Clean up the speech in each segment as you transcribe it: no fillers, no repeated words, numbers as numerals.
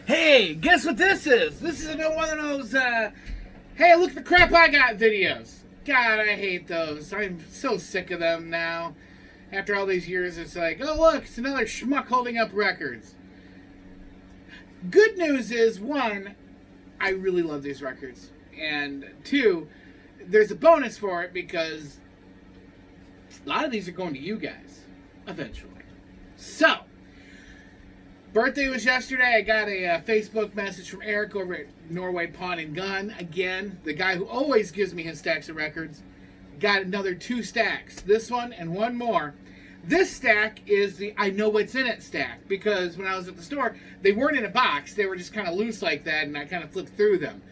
Hey, guess what this is? This is one of those, hey, look at the crap I got videos. God, I hate those. I'm so sick of them now. After all these years, it's like, oh, look, it's another schmuck holding up records. Good news is, one, I really love these records. And two, there's a bonus for it because a lot of these are going to you guys eventually. So, birthday was yesterday. I got a Facebook message from Eric over at Norway Pawn and Gun. Again, the guy who always gives me his stacks of records. Got another 2 stacks. This one and one more. This stack is the I Know What's In It stack because when I was at the store, they weren't in a box. They were just kind of loose like that, and I kind of flipped through them.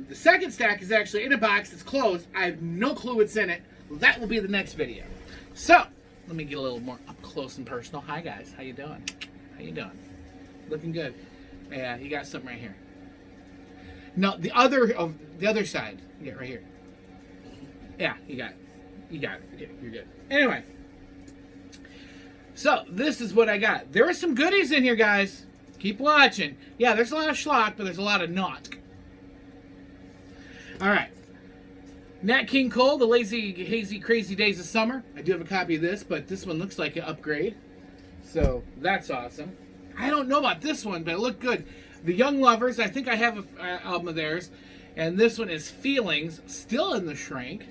The second stack is actually in a box. It's closed. I have no clue what's in it. That will be the next video. So, let me get a little more up close and personal. Hi, guys. How you doing? How you doing? Looking good. Yeah, you got something right here. No, the other side. Yeah, right here. Yeah, you got it. You got it. Yeah, you're good. Anyway. So, this is what I got. There are some goodies in here, guys. Keep watching. Yeah, there's a lot of schlock, but there's a lot of not. Alright. Nat King Cole, The Lazy, Hazy, Crazy Days of Summer. I do have a copy of this, but this one looks like an upgrade. So, that's awesome. I don't know about this one, but it looked good. The Young Lovers, I think I have an album of theirs. And this one is Feelings, still in the shrink.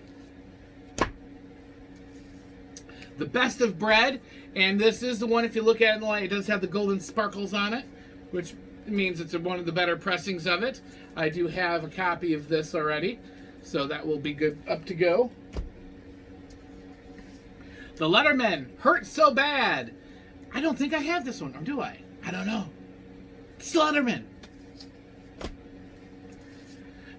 The Best of Bread, and this is the one, if you look at it in the light, it does have the golden sparkles on it, which means it's one of the better pressings of it. I do have a copy of this already, so that will be good, up to go. The Letterman, Hurt So Bad. I don't think I have this one, or do I? I don't know. It's Letterman.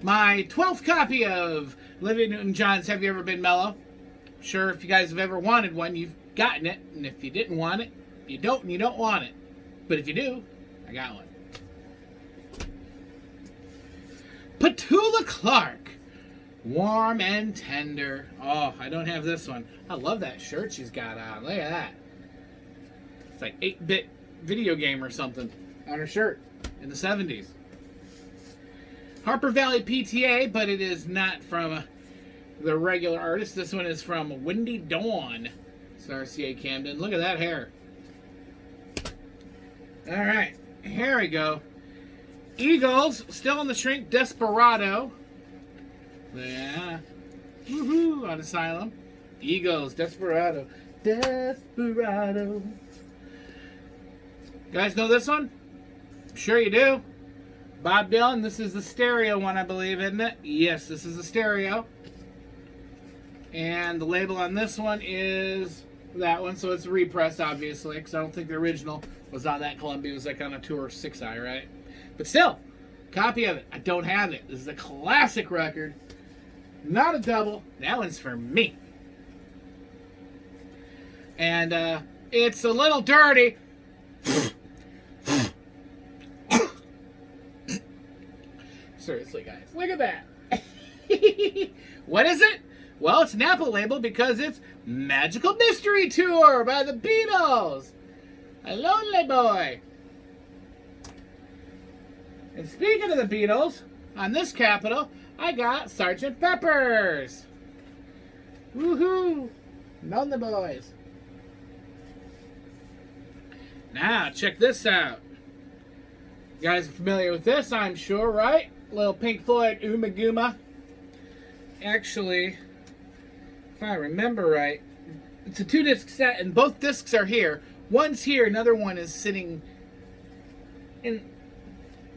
My 12th copy of Olivia Newton-John's Have You Ever Been Mellow? Sure, if you guys have ever wanted one, you've gotten it. And if you didn't want it, you don't, and you don't want it. But if you do, I got one. Petula Clark, Warm and Tender. Oh, I don't have this one. I love that shirt she's got on. Look at that. It's like 8-bit video game or something on her shirt in the 70s. Harper Valley PTA, but it is not from the regular artist. This one is from Windy Dawn. It's RCA Camden. Look at that hair. Alright, here we go. Eagles, still in the shrink. Desperado. Yeah. Woohoo, on Asylum. Eagles, Desperado. Desperado. You guys know this one? I'm sure you do. Bob Dylan, this is the stereo one, I believe, isn't it? Yes, this is the stereo. And the label on this one is that one, so it's a repress, obviously, because I don't think the original was on that Columbia. It was like on a Tour 6i, right? But still, copy of it. I don't have it. This is a classic record. Not a double. That one's for me. And it's a little dirty. Seriously, guys. Look at that. What is it? Well, it's an Apple label because it's Magical Mystery Tour by the Beatles. A lonely boy. And speaking of the Beatles, on this Capitol, I got Sgt. Pepper's. Woohoo! Lonely boys. Now, check this out. You guys are familiar with this, I'm sure, right? Little Pink Floyd Uma Guma. Actually, if I remember right, it's a 2-disc set, and both discs are here. One's here, another one is sitting in...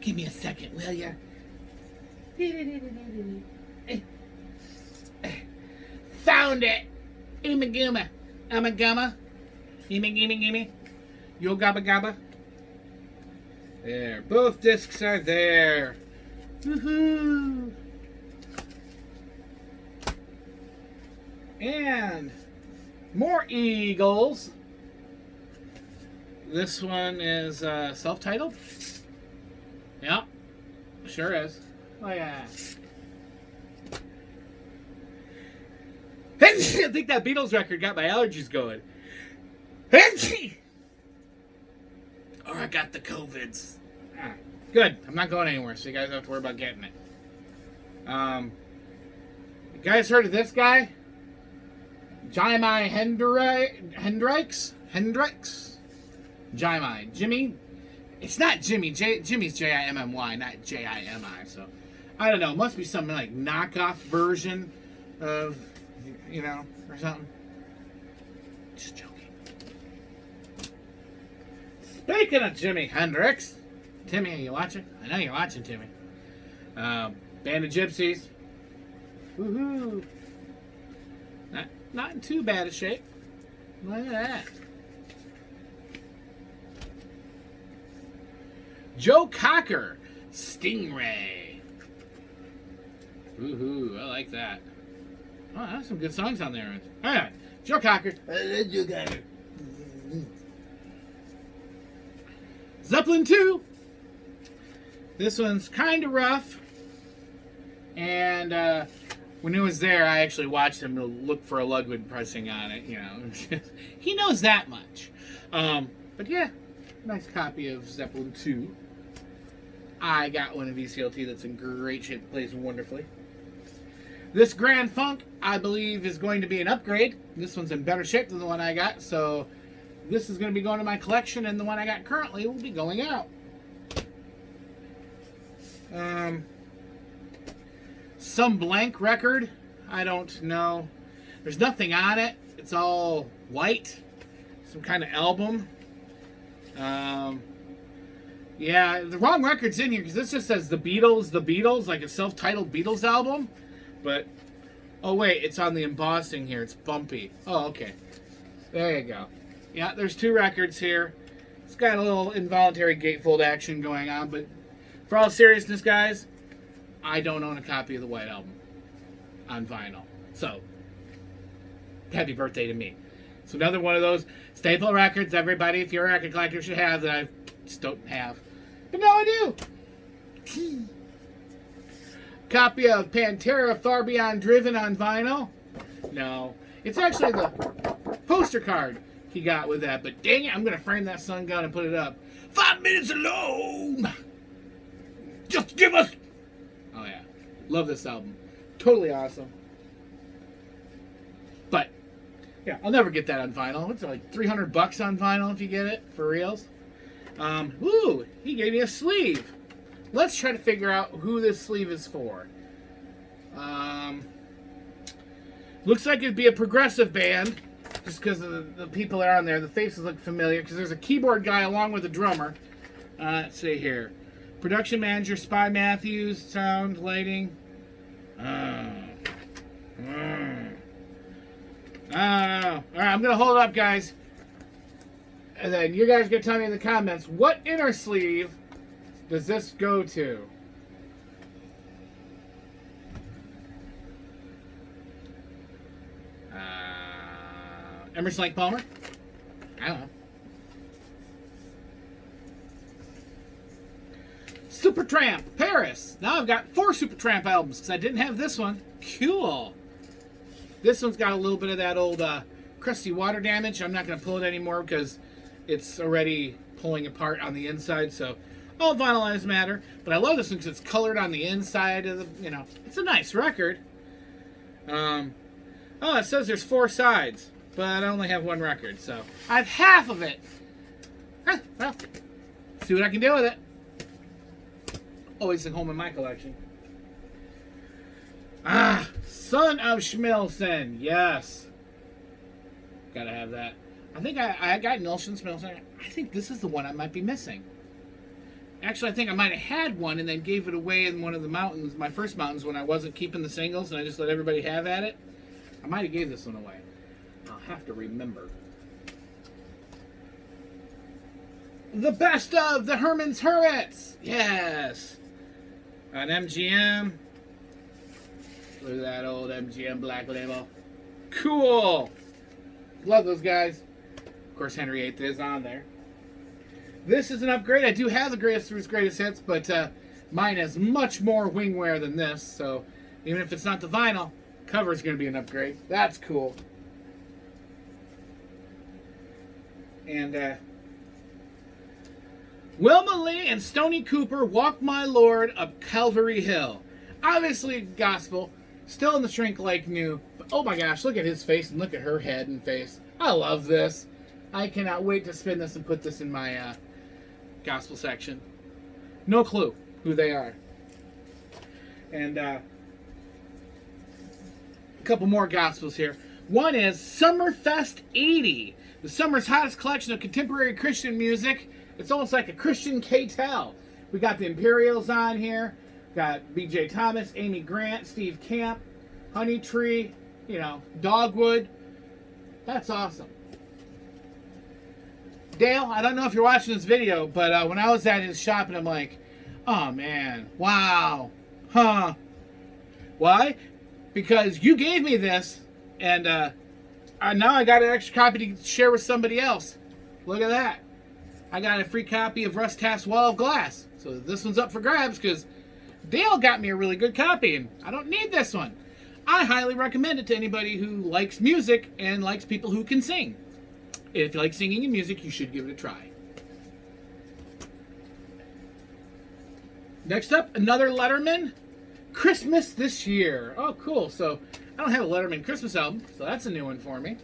Give me a second, will ya? Found it! Uma Guma. Uma Guma. Gimme. Yo Gabba Gabba. There, both discs are there. Woohoo! And more Eagles. This one is self-titled. Yeah, sure is. Oh yeah. I think that Beatles record got my allergies going. Or I got the COVIDs. Good. I'm not going anywhere, so you guys don't have to worry about getting it. You guys heard of this guy? Jimi Hendrix? Jimmy? It's not Jimmy. Jimmy's Jimmy, not Jimi. So, I don't know. It must be some like knockoff version of, or something. Just joking. Speaking of Jimi Hendrix, Timmy, are you watching? I know you're watching, Timmy. Band of Gypsies. Woohoo! Not in too bad a shape. Look at that. Joe Cocker, Stingray. Woohoo! I like that. Oh, that's some good songs on there. All right, Joe Cocker. Joe Cocker. Zeppelin 2. This one's kind of rough. And when it was there, I actually watched him look for a lugwood pressing on it. He knows that much. But yeah, nice copy of Zeppelin 2. I got one of ECLT that's in great shape, plays wonderfully. This Grand Funk, I believe, is going to be an upgrade. This one's in better shape than the one I got, so this is going to be going to my collection, and the one I got currently will be going out. Some blank record. I don't know. There's nothing on it. It's all white. Some kind of album. Yeah, the wrong record's in here because this just says The Beatles, like a self-titled Beatles album. But, oh wait, it's on the embossing here. It's bumpy. Oh, okay. There you go. Yeah, there's 2 records here. It's got a little involuntary gatefold action going on, but for all seriousness, guys, I don't own a copy of the White Album on vinyl. So, happy birthday to me. So another one of those staple records everybody, if you're a record collector, should have that I just don't have. But now I do. Copy of Pantera Far Beyond Driven on vinyl. No. It's actually the poster card he got with that. But dang it, I'm going to frame that sun gun and put it up. 5 minutes alone! Just give us... Oh yeah. Love this album. Totally awesome. But, yeah, I'll never get that on vinyl. It's like $300 on vinyl if you get it, for reals. Ooh, he gave me a sleeve. Let's try to figure out who this sleeve is for. Looks like it'd be a progressive band, just because of the people that are on there. The faces look familiar, because there's a keyboard guy along with a drummer. Let's see here. Production manager, Spy Matthews, sound, lighting. Alright, I'm going to hold it up, guys. And then you guys can tell me in the comments, what inner sleeve does this go to? Emerson Lake Palmer? I don't know. Supertramp, Paris. Now I've got 4 Supertramp albums because I didn't have this one. Cool. This one's got a little bit of that old crusty water damage. I'm not going to pull it anymore because it's already pulling apart on the inside. So all vinyl lives matter. But I love this one because it's colored on the inside of the, it's a nice record. Oh, it says there's 4 sides, but I only have 1 record, so I have half of it. Well, see what I can do with it. Always at home in my collection. Son of Schmilson. Yes. Gotta have that. I think I got Nilsson Schmilson. I think this is the one I might be missing. Actually, I think I might have had one and then gave it away in one of the mountains, my first mountains, when I wasn't keeping the singles and I just let everybody have at it. I might have gave this one away. I'll have to remember. The best of the Herman's Hermits. Yes. On MGM. Look at that old MGM Black Label. Cool. Love those guys. Of course, Henry VIII is on there. This is an upgrade. I do have the Greatest Through His Greatest Hits, but mine has much more wing wear than this. So even if it's not the vinyl, cover is going to be an upgrade. That's cool. And Wilma Lee and Stony Cooper, Walk My Lord Up Calvary Hill. Obviously gospel, still in the Shrink Lake new. But oh my gosh, look at his face and look at her head and face. I love this. I cannot wait to spin this and put this in my gospel section. No clue who they are. And a couple more gospels here. One is Summerfest 80, the summer's hottest collection of contemporary Christian music. It's almost like a Christian K-Tel. We got the Imperials on here. Got B.J. Thomas, Amy Grant, Steve Camp, Honey Tree, Dogwood. That's awesome. Dale, I don't know if you're watching this video, but when I was at his shop and I'm like, oh man, wow, huh? Why? Because you gave me this, and now I got an extra copy to share with somebody else. Look at that. I got a free copy of Russ Taft's Wall of Glass. So this one's up for grabs because Dale got me a really good copy, and I don't need this one. I highly recommend it to anybody who likes music and likes people who can sing. If you like singing and music, you should give it a try. Next up, another Letterman. Christmas This Year. Oh, cool. So I don't have a Letterman Christmas album, so that's a new one for me.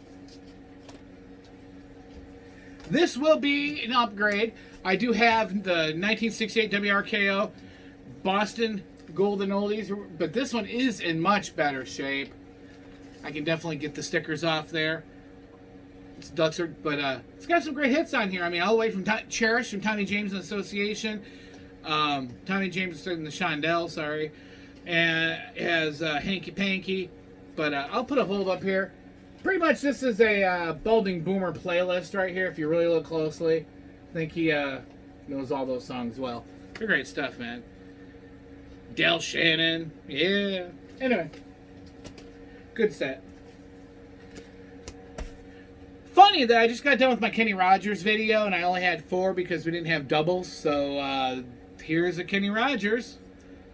This will be an upgrade. I do have the 1968 WRKO Boston Golden Oldies, but this one is in much better shape. I can definitely get the stickers off there. It's Duxford, but it's got some great hits on here. I mean, all the way from Cherish from Tommy James and Association. Tommy James and the Shondell, sorry. And it has Hanky Panky. But I'll put a hold up here. Pretty much this is a Balding Boomer playlist right here, if you really look closely. I think he knows all those songs well. They're great stuff, man. Del Shannon. Yeah. Anyway. Good set. Funny that I just got done with my Kenny Rogers video, and I only had 4 because we didn't have doubles. So here's a Kenny Rogers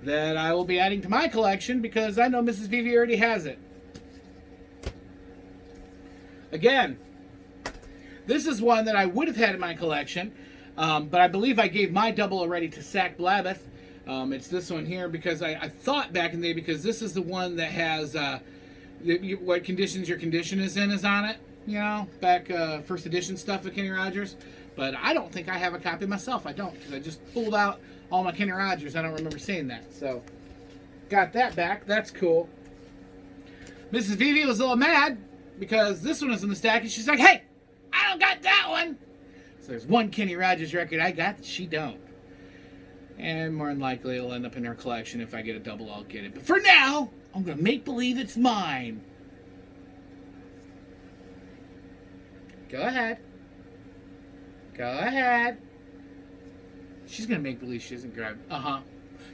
that I will be adding to my collection because I know Mrs. Vivi already has it. Again, this is one that I would have had in my collection, but I believe I gave my double already to Sack Blabbeth. It's this one here because I thought back in the day, because this is the one that has what conditions your condition is in is on it. Back first edition stuff of Kenny Rogers. But I don't think I have a copy myself. I don't, because I just pulled out all my Kenny Rogers. I don't remember seeing that. So, got that back. That's cool. Mrs. Vivi was a little mad because this one was in the stack, and she's like, hey, I don't got that one. So there's one Kenny Rogers record I got that she don't. And more than likely it'll end up in her collection. If I get a double, I'll get it. But for now, I'm going to make believe it's mine. Go ahead. Go ahead. She's going to make believe she doesn't grab it. Uh-huh.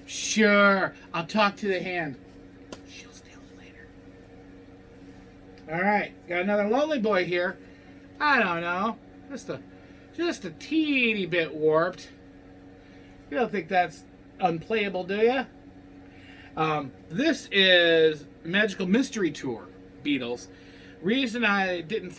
Sure. I'll talk to the hand. She'll steal it later. All right. Got another Lonely Boy here. I don't know. Just a teeny bit warped. You don't think that's unplayable, do you? This is Magical Mystery Tour Beatles. Reason I didn't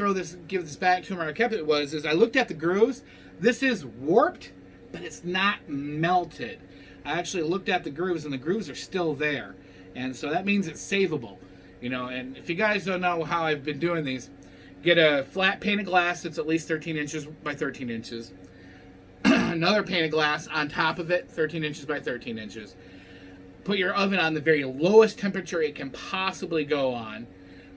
give this back to him, or I kept it, is I looked at the grooves. This is warped, but it's not melted. I actually looked at the grooves, and the grooves are still there. And so that means it's savable. And if you guys don't know how I've been doing these, get a flat pane of glass that's at least 13 inches by 13 inches. Another pane of glass on top of it, 13 inches by 13 inches. Put your oven on the very lowest temperature it can possibly go on.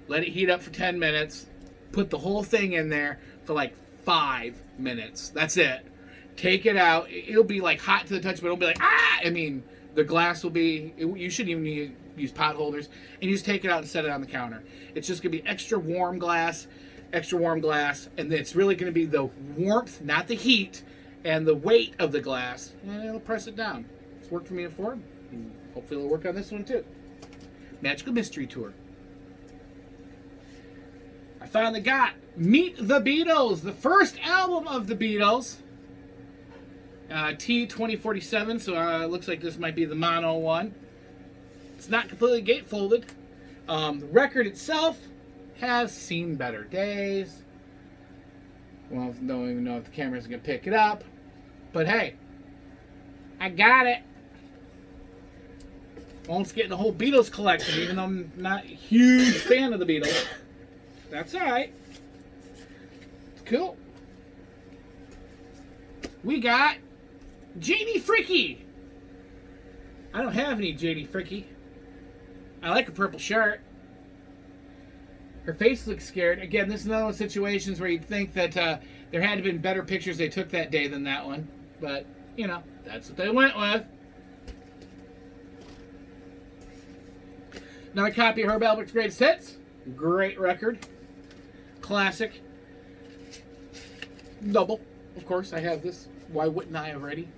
Let it heat up for 10 minutes. Put the whole thing in there for like 5 minutes. That's it. Take it out. It'll be like hot to the touch, but it'll be like, ah! I mean, the glass will be, you shouldn't even use pot holders. And you just take it out and set it on the counter. It's just going to be extra warm glass. And it's really going to be the warmth, not the heat, and the weight of the glass. And it'll press it down. It's worked for me before. And hopefully it'll work on this one too. Magical Mystery Tour. I finally got Meet the Beatles, the first album of the Beatles. T2047, so it looks like this might be the mono one. It's not completely gatefolded. The record itself has seen better days. Well, don't even know if the camera's going to pick it up. But hey, I got it. Almost getting the whole Beatles collection, even though I'm not a huge fan of the Beatles. That's alright. Cool. We got Janie Fricke. I don't have any Janie Fricke. I like her purple shirt. Her face looks scared. Again, this is another one of those situations where you'd think that there had to have been better pictures they took that day than that one. But, you know, that's what they went with. Another copy of Herb Alpert's Greatest Hits. Great record. Classic. Double. Of course, I have this. Why wouldn't I already?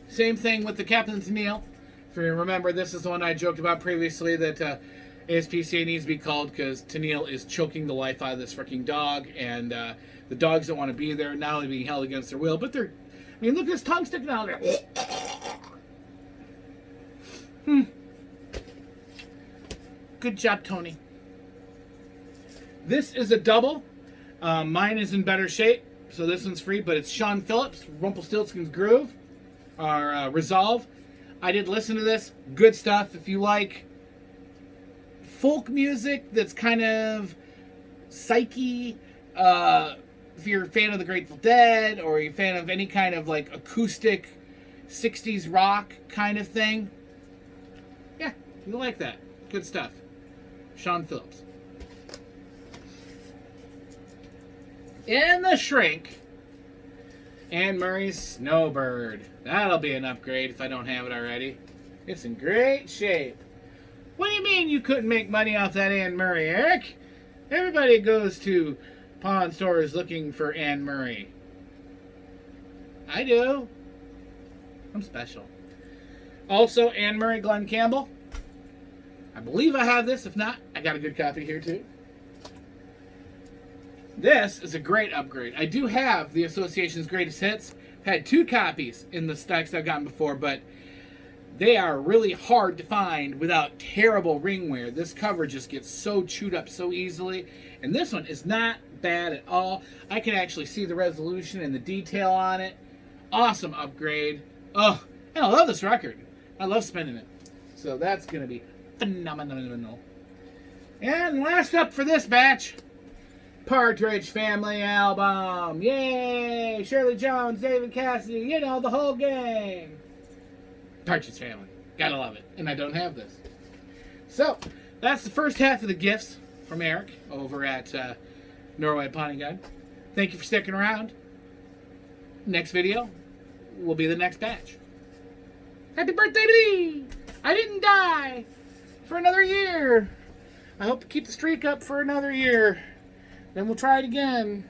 Same thing with the Captain Tennille. If you remember, this is the one I joked about previously that ASPCA needs to be called because Tennille is choking the life out of this freaking dog, and the dogs don't want to be there, not only being held against their will, but they're... I mean, look at his tongue sticking out there. Good job, Tony. This is a double. Mine is in better shape, so this one's free, but it's Sean Phillips, Rumpelstiltskin's Groove, or Resolve. I did listen to this. Good stuff. If you like folk music that's kind of psyche, if you're a fan of the Grateful Dead, or you're a fan of any kind of like acoustic 60s rock kind of thing, yeah, you like that. Good stuff. Sean Phillips. In the shrink, Anne Murray's Snowbird. That'll be an upgrade if I don't have it already. It's in great shape. What do you mean you couldn't make money off that Anne Murray, Eric? Everybody goes to pawn stores looking for Anne Murray. I do. I'm special. Also, Anne Murray, Glenn Campbell. I believe I have this. If not, I got a good copy here too. This is a great upgrade. I do have the Association's Greatest Hits. I've had 2 copies in the stacks I've gotten before, but they are really hard to find without terrible ring wear. This cover just gets so chewed up so easily, and this one is not bad at all. I can actually see the resolution and the detail on it. Awesome upgrade. Oh, and I love this record. I love spinning it. So that's going to be phenomenal. And last up for this batch, Partridge Family album. Yay! Shirley Jones, David Cassidy, you know, the whole gang. Partridge Family. Gotta love it. And I don't have this. So, that's the first half of the gifts from Eric over at Norway Pawnee Guide. Thank you for sticking around. Next video will be the next batch. Happy birthday to me! I didn't die for another year. I hope to keep the streak up for another year. Then we'll try it again.